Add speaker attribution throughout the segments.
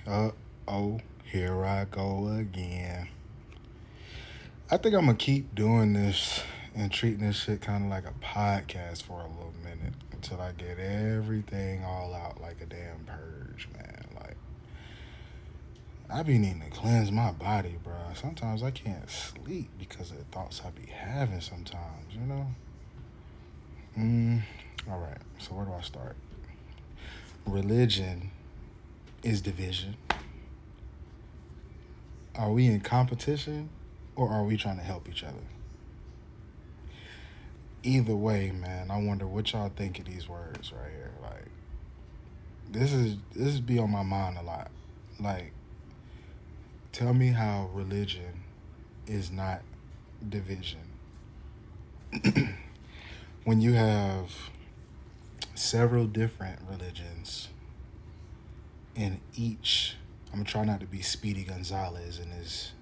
Speaker 1: Oh, here I go again. I think I'm gonna keep doing this and treating this shit kind of like a podcast for a little minute until I get everything all out like a damn purge, man. Like I be needing to cleanse my body, bro. Sometimes I can't sleep because of the thoughts I be having. Sometimes, you know. Mm, all right. So where do I start? Religion is division. Are we in competition, or are we trying to help each other? Either way, man, I wonder what y'all think of these words right here. Like this is be on my mind a lot. Like, tell me how religion is not division. When you have several different religions in each, I'm gonna try not to be Speedy Gonzalez in this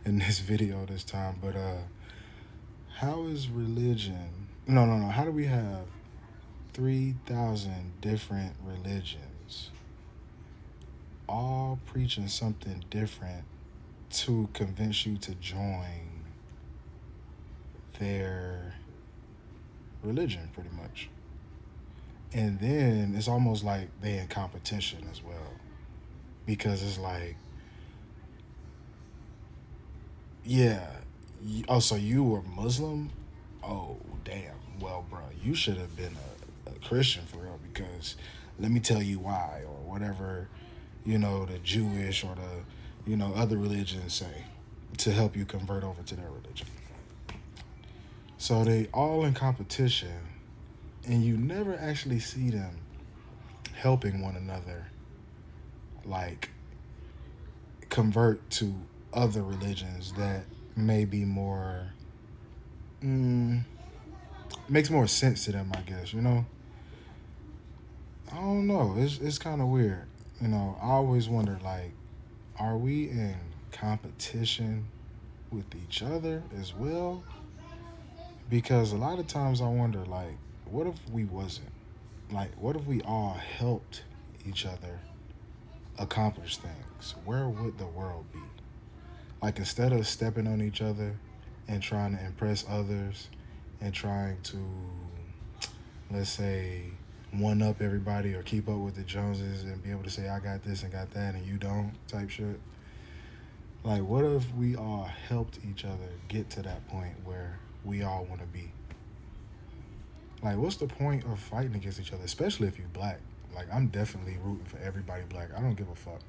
Speaker 1: in this video this time, but how is religion? No. How do we have 3,000 different religions all preaching something different to convince you to join their religion, pretty much? And then it's almost like they in competition as well, because it's like, yeah, oh, so you were Muslim? Oh, damn. Well, bro, you should have been a Christian for real, because let me tell you why, or whatever, the Jewish or the, other religions say to help you convert over to their religion. So they all in competition, and you never actually see them helping one another, like convert to other religions that may be more, mm, makes more sense to them, I guess. I don't know. It's kind of weird. I always wonder, like, are we in competition with each other as well? Because a lot of times I wonder, like, what if we wasn't? Like, what if we all helped each other accomplish things? Where would the world be? Like, instead of stepping on each other and trying to impress others and trying to, let's say, one up everybody or keep up with the Joneses and be able to say, I got this and got that and you don't, type shit. Like, what if we all helped each other get to that point where we all want to be? Like, what's the point of fighting against each other, especially if you're black? Like, I'm definitely rooting for everybody black. I don't give a fuck.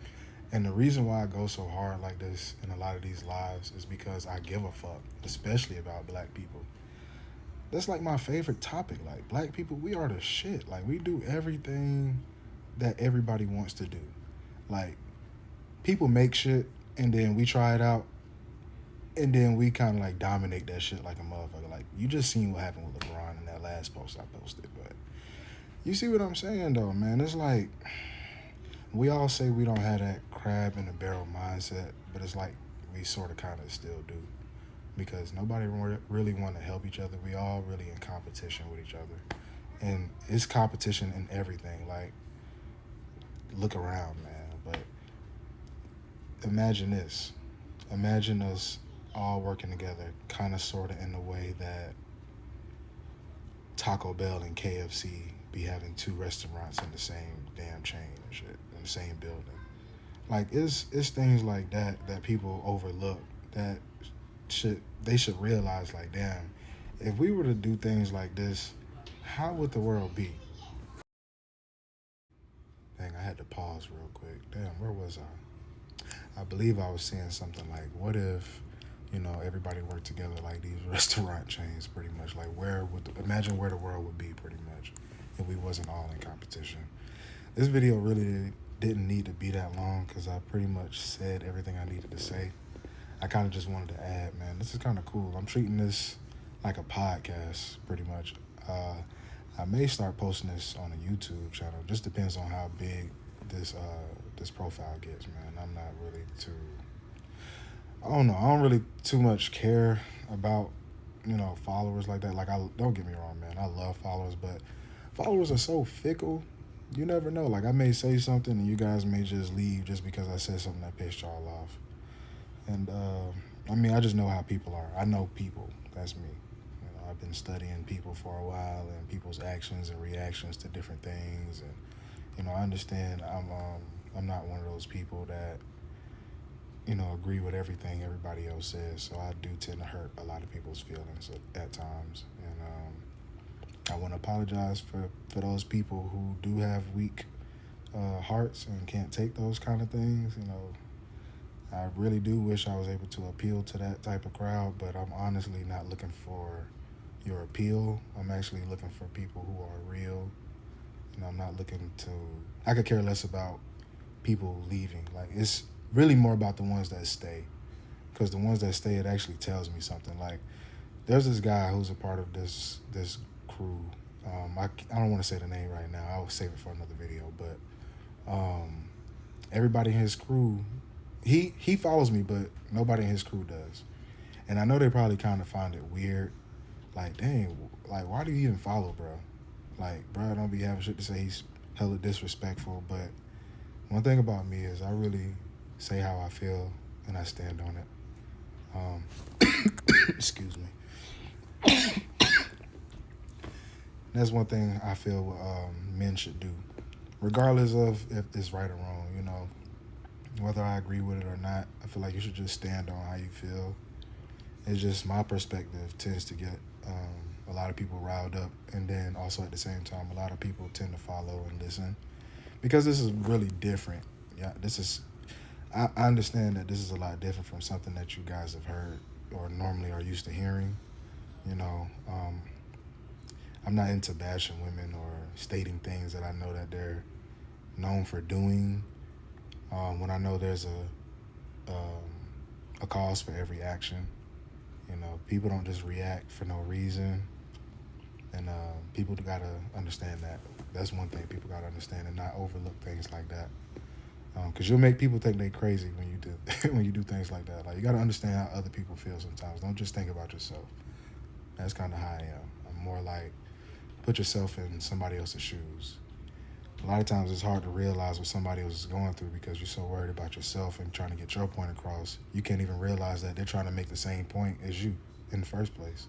Speaker 1: And the reason why I go so hard like this in a lot of these lives is because I give a fuck, especially about black people. That's like my favorite topic. Like, black people, we are the shit. Like, we do everything that everybody wants to do. Like, people make shit and then we try it out and then we kind of like dominate that shit like a motherfucker. Like, you just seen what happened with LeBron in that last post I posted. But you see what I'm saying, though, man? It's like we all say we don't have that crab in the barrel mindset, but it's like we sort of kind of still do, because nobody really want to help each other. We all really in competition with each other, and it's competition in everything. Like, look around, man. But imagine this: imagine us all working together, kind of, sort of, in the way that Taco Bell and KFC be having two restaurants in the same damn chain and shit in the same building. Like, it's things like that people overlook, that they should realize, like, damn, if we were to do things like this, how would the world be? Dang, I had to pause real quick. Damn, where was I? I believe I was saying something like, what if, everybody worked together like these restaurant chains, pretty much. Like, imagine where the world would be, pretty much, if we wasn't all in competition. This video really didn't need to be that long because I pretty much said everything I needed to say. I kind of just wanted to add, man, this is kind of cool. I'm treating this like a podcast, pretty much. Uh, I may start posting this on a YouTube channel. Just depends on how big this profile gets, man. I'm not really too. I don't know. I don't really too much care about followers like that. Like, I don't get me wrong, man. I love followers, but followers are so fickle. you never know. Like I may say something and you guys may just leave just because I said something that pissed y'all off. And I mean, I just know how people are. I know people. That's me. I've been studying people for a while and people's actions and reactions to different things. And I understand. I'm not one of those people that agree with everything everybody else says. So I do tend to hurt a lot of people's feelings at times. And I want to apologize for those people who do have weak hearts and can't take those kind of things. I really do wish I was able to appeal to that type of crowd, but I'm honestly not looking for your appeal. I'm actually looking for people who are real. I'm not looking to. I could care less about people leaving. Like it's really more about the ones that stay, because the ones that stay, it actually tells me something. Like there's this guy who's a part of this crew. I don't want to say the name right now. I'll save it for another video. But everybody in his crew, he follows me, but nobody in his crew does. And I know they probably kind of find it weird. Like, dang, like why do you even follow, bro? Like, bro, don't be having shit to say. He's hella disrespectful. But one thing about me is I really say how I feel and I stand on it. Excuse me. That's one thing I feel men should do, regardless of if it's right or wrong. Whether I agree with it or not, I feel like you should just stand on how you feel. It's just my perspective tends to get a lot of people riled up, and then also at the same time, a lot of people tend to follow and listen because this is really different. Yeah, this is. I understand that this is a lot different from something that you guys have heard or normally are used to hearing. You know, I'm not into bashing women or stating things that I know that they're known for doing. When I know there's a cause for every action. People don't just react for no reason, and people gotta understand that. That's one thing people gotta understand and not overlook things like that. Because you'll make people think they crazy when you do when you do things like that. Like you gotta understand how other people feel sometimes. Don't just think about yourself. That's kind of how I am. I'm more like put yourself in somebody else's shoes. A lot of times it's hard to realize what somebody else is going through because you're so worried about yourself and trying to get your point across. You can't even realize that they're trying to make the same point as you in the first place,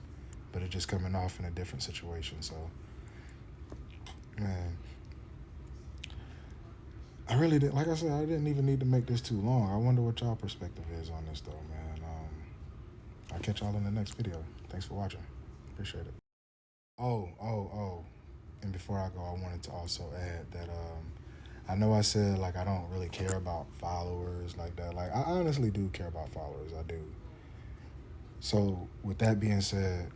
Speaker 1: but it's just coming off in a different situation. So, man, I really did. Like I said, I didn't even need to make this too long. I wonder what y'all perspective is on this, though, man. I'll catch y'all in the next video. Thanks for watching. Appreciate it. Oh. And before I go, I wanted to also add that I know I said like I don't really care about followers like that. Like I honestly do care about followers. I do. So with that being said,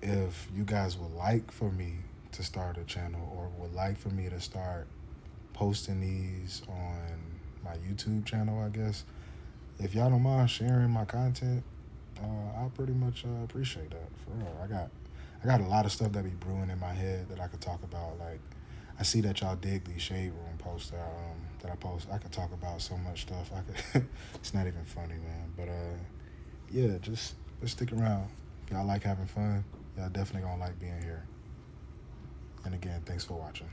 Speaker 1: if you guys would like for me to start a channel or would like for me to start posting these on my YouTube channel, I guess, if y'all don't mind sharing my content, I pretty much appreciate that. For real, I got a lot of stuff that be brewing in my head that I could talk about. Like, I see that y'all dig these shade room posts that I post. I could talk about so much stuff. It's not even funny, man. But yeah, just stick around. If y'all like having fun, y'all definitely gonna like being here. And again, thanks for watching.